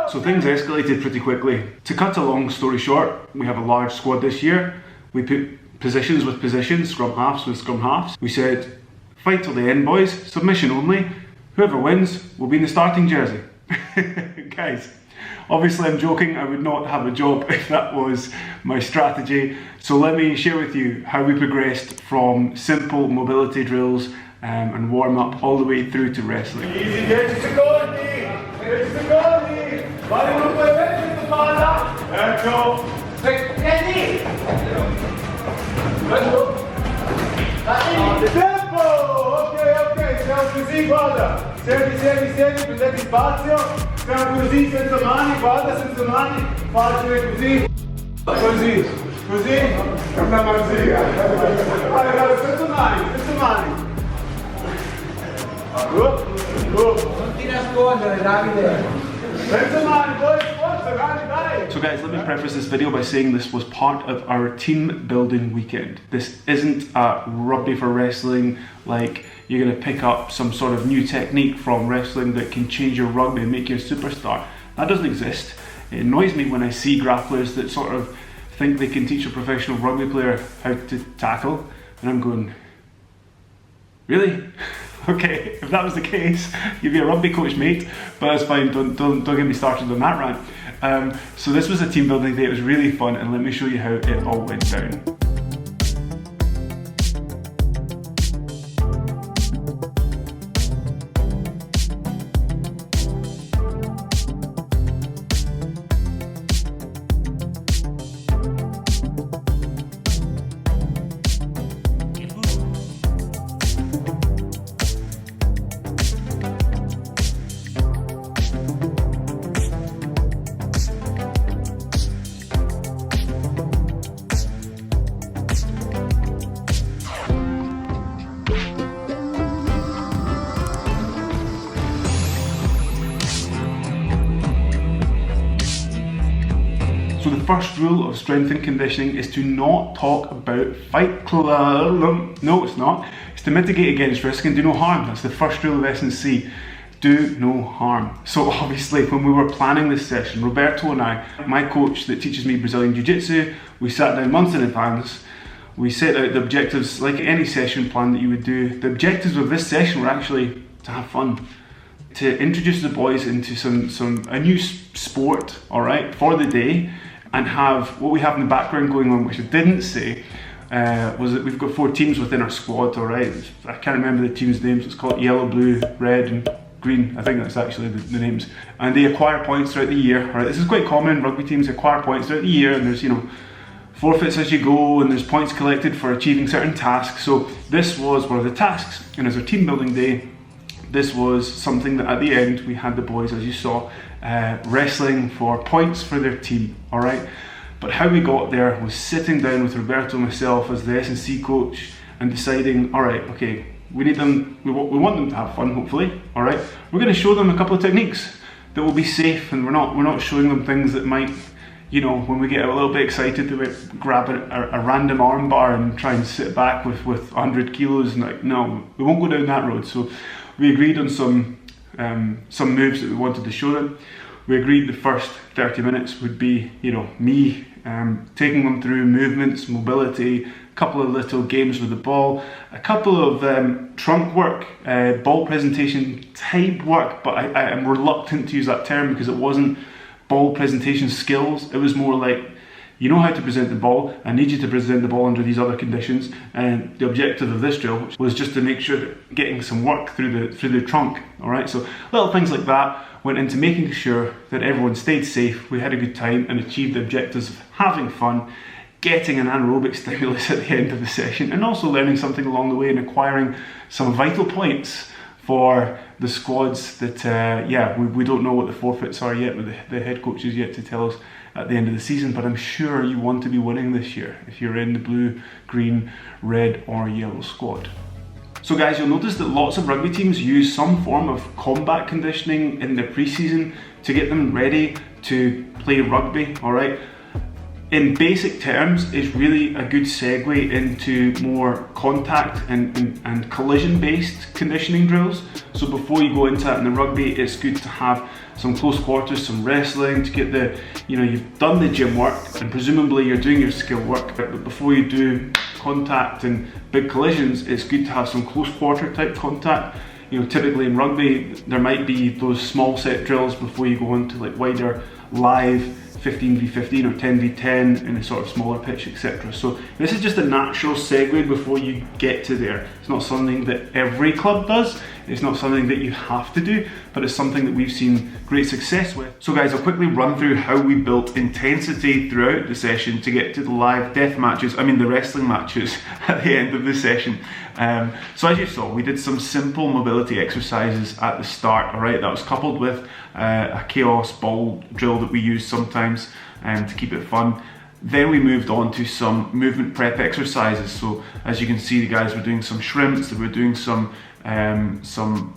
So things escalated pretty quickly. To cut a long story short, we have a large squad this year. We put positions with positions, scrum halves with scrum halves. We said, fight till the end, boys, submission only. Whoever wins will be in the starting jersey. Guys, obviously I'm joking, I would not have a job if that was my strategy. So let me share with you how we progressed from simple mobility drills and warm up all the way through to wrestling. Easy, 10 secondi! 10 secondi! Vai, non puoi mettere la palla! Ecco! Prendi! Tempo! Ok, siamo così, guarda! Senti, prendete spazio, siamo così, senza mani, guarda, senza mani, facile così, così, è una marzia. Allora, senza mani. Non ti nascondere, Davide. So guys, let me preface this video by saying this was part of our team building weekend. This isn't a rugby for wrestling, like you're going to pick up some sort of new technique from wrestling that can change your rugby and make you a superstar. That doesn't exist. It annoys me when I see grapplers that sort of think they can teach a professional rugby player how to tackle, and I'm going, really? Okay, if that was the case, you'd be a rugby coach, mate. But that's fine. Don't get me started on that rant. So this was a team building day. It was really fun, and let me show you how it all went down. So the first rule of strength and conditioning is to not talk about Fight Club. No, it's not. It's to mitigate against risk and do no harm. That's the first rule of S&C. Do no harm. So obviously when we were planning this session, Roberto and I, my coach that teaches me Brazilian Jiu-Jitsu, we sat down months in advance. We set out the objectives like any session plan that you would do. The objectives of this session were actually to have fun, to introduce the boys into a new sport, all right, for the day, and have what we have in the background going on, which I didn't say, was that we've got 4 teams within our squad, all right. I can't remember the teams' names. It's called yellow, blue, red, and green. I think that's actually the names. And they acquire points throughout the year, all right. This is quite common in rugby teams. They acquire points throughout the year, and there's, forfeits as you go, and there's points collected for achieving certain tasks. So this was one of the tasks, and as our team building day, this was something that at the end we had the boys, as you saw, wrestling for points for their team, all right? But how we got there was sitting down with Roberto and myself as the S&C coach and deciding, all right, okay, we need them, we want them to have fun, hopefully, all right? We're going to show them a couple of techniques that will be safe, and we're not showing them things that might, when we get a little bit excited, they might grab a random arm bar and try and sit back with 100 kilos, and like, no, we won't go down that road. So we agreed on some moves that we wanted to show them. We agreed the first 30 minutes would be, me taking them through movements, mobility, a couple of little games with the ball, a couple of trunk work, ball presentation type work, but I am reluctant to use that term because it wasn't ball presentation skills. It was more like, you know how to present the ball, I need you to present the ball under these other conditions, and the objective of this drill was just to make sure that getting some work through the trunk, all right? So little things like that went into making sure that everyone stayed safe, we had a good time, and achieved the objectives of having fun, getting an anaerobic stimulus at the end of the session, and also learning something along the way and acquiring some vital points for the squads that, we don't know what the forfeits are yet, but the head coach is yet to tell us at the end of the season, but I'm sure you want to be winning this year if you're in the blue, green, red or yellow squad. So guys, you'll notice that lots of rugby teams use some form of combat conditioning in their pre-season to get them ready to play rugby, all right? in basic terms, is really a good segue into more contact and collision-based conditioning drills. So before you go into that in the rugby, it's good to have some close quarters, some wrestling to get the, you've done the gym work and presumably you're doing your skill work, but before you do contact and big collisions, it's good to have some close quarter type contact. Typically in rugby, there might be those small set drills before you go into like wider live 15v15 or 10v10 in a sort of smaller pitch, etc. So this is just a natural segue before you get to there. It's not something that every club does, it's not something that you have to do, but it's something that we've seen great success with. So guys, I'll quickly run through how we built intensity throughout the session to get to the live death matches, the wrestling matches at the end of the session. So as you saw, we did some simple mobility exercises at the start, alright? That was coupled with a chaos ball drill that we use sometimes to keep it fun. Then we moved on to some movement prep exercises. So as you can see, the guys were doing some shrimps, they were doing some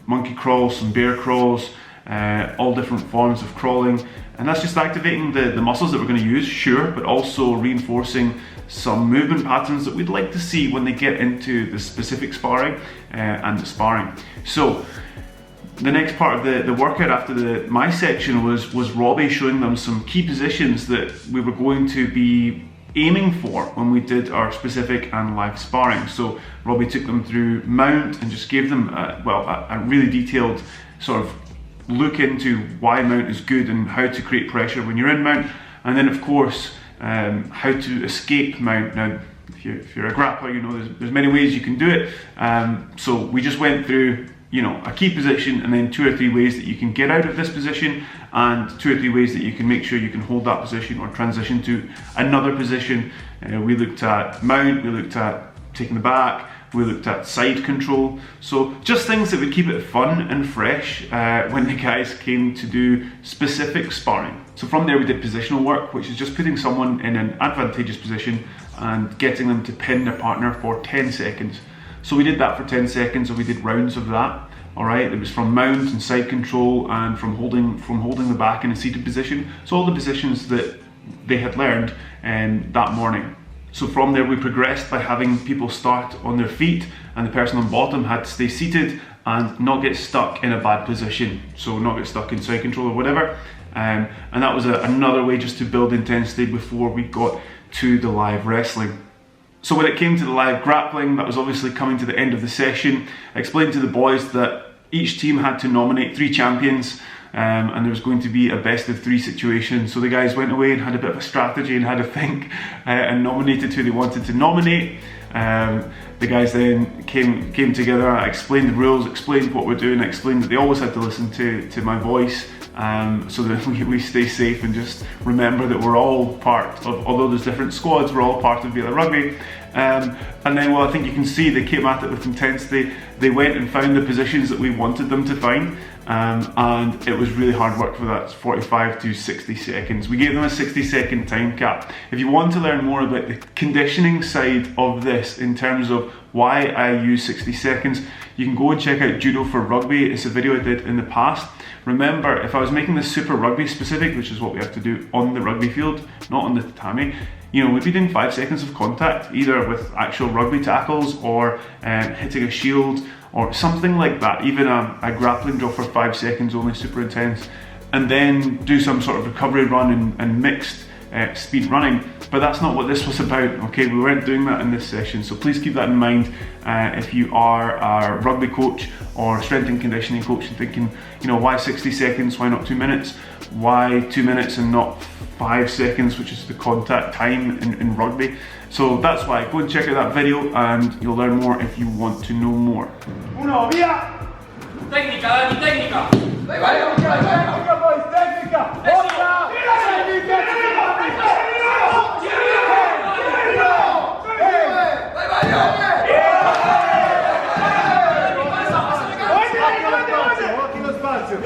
monkey crawls, some bear crawls, all different forms of crawling. And that's just activating the muscles that we're going to use, sure, but also reinforcing some movement patterns that we'd like to see when they get into the specific sparring and the sparring. So the next part of the workout after my section was Robbie showing them some key positions that we were going to be aiming for when we did our specific and live sparring. So Robbie took them through mount and just gave them a really detailed sort of look into why mount is good and how to create pressure when you're in mount, and then of course how to escape mount. Now if you're a grappler, there's many ways you can do it, so we just went through a key position and then 2 or 3 ways that you can get out of this position, and 2 or 3 ways that you can make sure you can hold that position or transition to another position. We looked at mount, we looked at taking the back, we looked at side control. So just things that would keep it fun and fresh when the guys came to do specific sparring. So from there we did positional work, which is just putting someone in an advantageous position and getting them to pin their partner for 10 seconds. So we did that for 10 seconds, and we did rounds of that. All right, it was from mount and side control and from holding the back in a seated position. So all the positions that they had learned that morning. So from there we progressed by having people start on their feet, and the person on bottom had to stay seated and not get stuck in a bad position. So not get stuck in side control or whatever. And that was another way just to build intensity before we got to the live wrestling. So when it came to the live grappling, that was obviously coming to the end of the session. I explained to the boys that each team had to nominate 3 champions, and there was going to be a best of 3 situation. So the guys went away and had a bit of a strategy and had a think and nominated who they wanted to nominate. The guys then came together. I explained the rules, explained what we're doing, I explained that they always had to listen to my voice, so that we stay safe and just remember that we're all part of, although there's different squads, we're all part of Vela Rugby. And then, well, I think you can see they came at it with intensity. They went and found the positions that we wanted them to find, and it was really hard work for that 45 to 60 seconds. We gave them a 60-second time cap. If you want to learn more about the conditioning side of this in terms of why I use 60 seconds, you can go and check out Judo for Rugby. It's a video I did in the past. Remember, if I was making this super rugby specific, which is what we have to do on the rugby field, not on the tatami, we'd be doing 5 seconds of contact, either with actual rugby tackles or hitting a shield or something like that, even a grappling drill for 5 seconds only, super intense, and then do some sort of recovery run and mixed speed running. But that's not what this was about, okay? We weren't doing that in this session, so please keep that in mind if you are a rugby coach or strength and conditioning coach and thinking, why 60 seconds, why not 2 minutes? Why 2 minutes and not 5 seconds, which is the contact time in rugby? So that's why. Go and check out that video and you'll learn more if you want to know more. Uno, via! Técnica, Dani, técnica. Técnica, boys, técnica! Otra! Occhi lo spazio!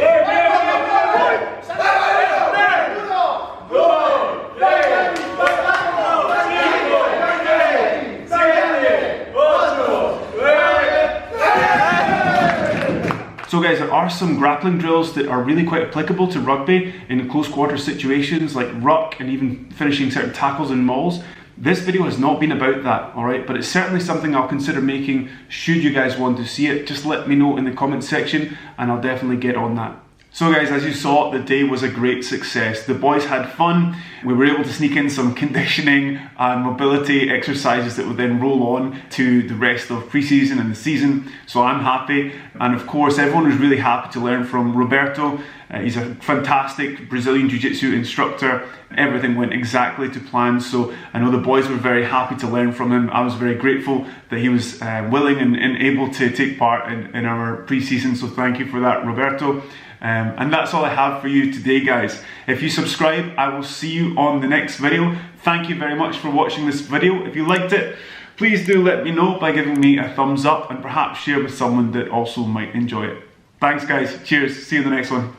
So guys, there are are some grappling drills that are really quite applicable to rugby in close quarter situations like ruck and even finishing certain tackles and mauls. This video has not been about that, alright, but it's certainly something I'll consider making should you guys want to see it. Just let me know in the comments section and I'll definitely get on that. So guys, as you saw, the day was a great success. The boys had fun. We were able to sneak in some conditioning and mobility exercises that would then roll on to the rest of pre-season and the season. So I'm happy. And of course, everyone was really happy to learn from Roberto. He's a fantastic Brazilian Jiu-Jitsu instructor. Everything went exactly to plan. So I know the boys were very happy to learn from him. I was very grateful that he was willing and able to take part in our pre-season. So thank you for that, Roberto. And that's all I have for you today, guys. If you subscribe, I will see you on the next video. Thank you very much for watching this video. If you liked it, please do let me know by giving me a thumbs up and perhaps share with someone that also might enjoy it. Thanks guys, cheers, see you in the next one.